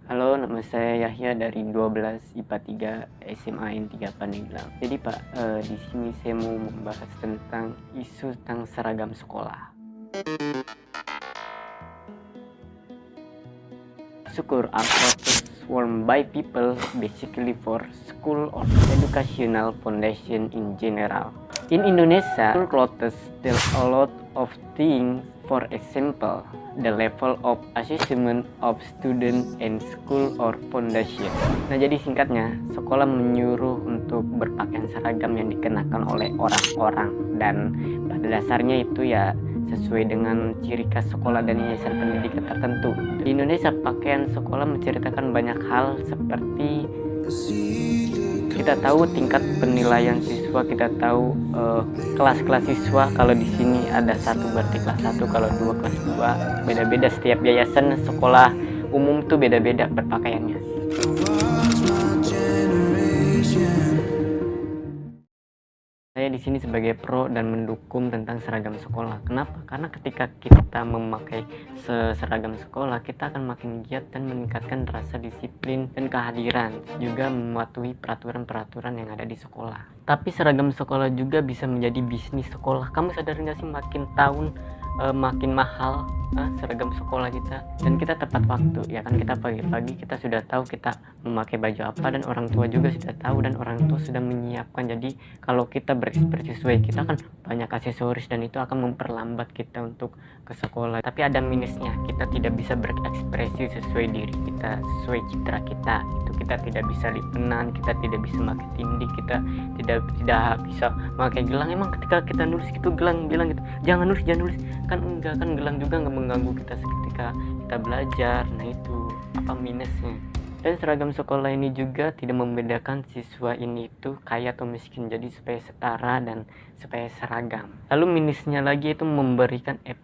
Halo, nama saya Yahya dari 12 IPA 3 SMA N3 Pandeglang. Jadi Pak, di sini saya mau membahas tentang isu tentang seragam sekolah. Syukur are clothes worn by people basically for school or educational foundation in general. In Indonesia, clothes tell a lot of things. For example, the level of achievement of student and school or foundation. Nah, jadi singkatnya, sekolah menyuruh untuk berpakaian seragam yang dikenakan oleh orang-orang, dan pada dasarnya itu ya sesuai dengan ciri khas sekolah dan yayasan pendidikan tertentu. Di Indonesia, pakaian sekolah menceritakan banyak hal seperti kita tahu tingkat penilaian siswa, kita tahu kelas-kelas siswa. Kalau di sini ada satu berarti kelas 1, kalau 2 kelas 2. Beda-beda, setiap yayasan sekolah umum tuh beda-beda berpakaiannya. Saya di sini sebagai pro dan mendukung tentang seragam sekolah. Kenapa? Karena ketika kita memakai seragam sekolah, kita akan makin giat dan meningkatkan rasa disiplin dan kehadiran, juga mematuhi peraturan-peraturan yang ada di sekolah. Tapi seragam sekolah juga bisa menjadi bisnis sekolah. Kamu sadar nggak sih, makin tahun makin mahal seragam sekolah kita, dan kita tepat waktu ya kan. Kita pagi-pagi kita sudah tahu kita memakai baju apa, dan orang tua juga sudah tahu dan orang tua sudah menyiapkan. Jadi kalau kita berekspresi sesuai, kita kan banyak aksesoris dan itu akan memperlambat kita untuk ke sekolah. Tapi ada minusnya, kita tidak bisa berekspresi sesuai diri kita, sesuai citra kita. Itu kita tidak bisa lipenan, kita tidak bisa pakai tindik, kita tidak bisa pakai gelang. Emang ketika kita nulis gitu, gelang bilang gitu, jangan nulis kan, enggak kan, gelang juga nggak mengganggu kita ketika kita belajar. Nah, itu apa minusnya. Dan seragam sekolah ini juga tidak membedakan siswa ini itu kaya atau miskin, jadi supaya setara dan supaya seragam. Lalu minusnya lagi itu memberikan efek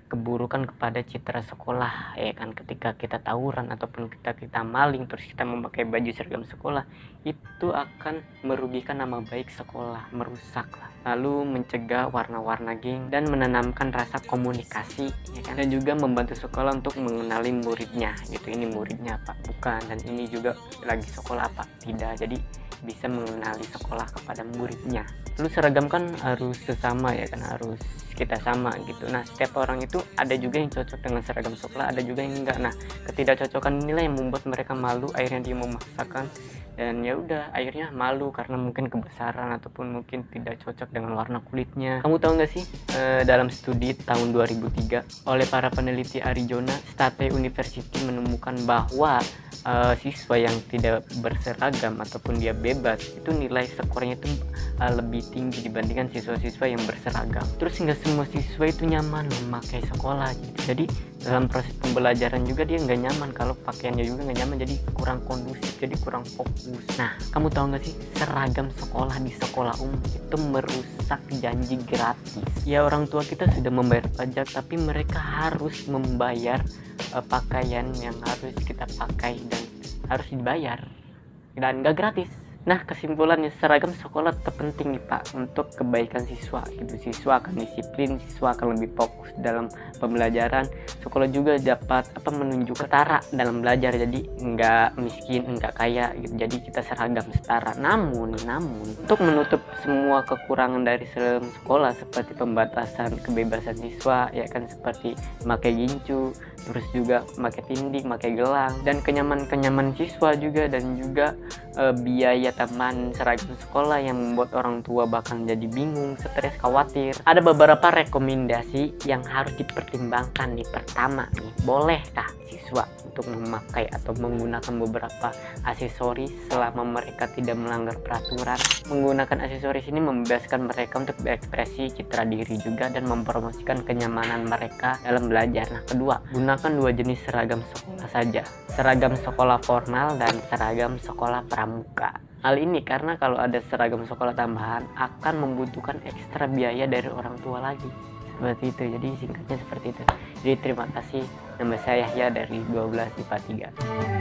keburukan kepada citra sekolah ya kan. Ketika kita tawuran ataupun kita maling terus kita memakai baju seragam sekolah, itu akan merugikan nama baik sekolah, merusak lah. Lalu mencegah warna-warna geng dan menanamkan rasa komunikasi ya kan? Dan juga membantu sekolah untuk mengenali muridnya gitu, ini muridnya apa bukan, dan ini juga lagi sekolah apa tidak. Jadi bisa mengenali sekolah kepada muridnya. Lalu seragam kan harus sesama ya kan, harus kita sama gitu. Nah, setiap orang itu ada juga yang cocok dengan seragam sekolah, ada juga yang enggak. Nah, ketidakcocokan inilah yang membuat mereka malu, akhirnya dia memaksakan, dan ya udah akhirnya malu karena mungkin kebesaran ataupun mungkin tidak cocok dengan warna kulitnya. Kamu tahu nggak sih, dalam studi tahun 2003 oleh para peneliti Arizona State University menemukan bahwa siswa yang tidak berseragam ataupun dia bebas itu nilai skornya itu lebih tinggi dibandingkan siswa-siswa yang berseragam. Terus nggak semua siswa itu nyaman memakai sekolah gitu. Jadi dalam proses pembelajaran juga dia nggak nyaman, kalau pakaiannya juga nggak nyaman, jadi kurang kondusif, jadi kurang fokus. Nah, kamu tahu nggak sih, seragam sekolah di sekolah umum itu merusak janji gratis. Ya, orang tua kita sudah membayar pajak, tapi mereka harus membayar pakaian yang harus kita pakai dan harus dibayar dan nggak gratis. Nah, kesimpulannya, seragam sekolah terpenting nih Pak untuk kebaikan siswa gitu. Siswa akan disiplin, siswa akan lebih fokus dalam pembelajaran. Sekolah juga dapat menunjuk setara dalam belajar, jadi nggak miskin, nggak kaya gitu. Jadi kita seragam setara. Namun untuk menutup semua kekurangan dari seragam sekolah seperti pembatasan kebebasan siswa ya kan, seperti pakai gincu, terus juga pakai tindik, pakai gelang, dan kenyamanan siswa juga, dan juga biaya tambahan seragam sekolah yang membuat orang tua bahkan jadi bingung, stres, khawatir. Ada beberapa rekomendasi yang harus dipertimbangkan nih. Pertama nih, bolehkah siswa untuk memakai atau menggunakan beberapa aksesoris selama mereka tidak melanggar peraturan? Menggunakan aksesoris ini membebaskan mereka untuk berekspresi citra diri juga dan mempromosikan kenyamanan mereka dalam belajar. Nah, kedua, gunakan 2 jenis seragam sekolah saja, seragam sekolah formal dan seragam sekolah pramuka. Hal ini karena kalau ada seragam sekolah tambahan akan membutuhkan ekstra biaya dari orang tua lagi. Seperti itu, jadi singkatnya seperti itu. Jadi terima kasih, nama saya Yahya dari 12 IPA 3.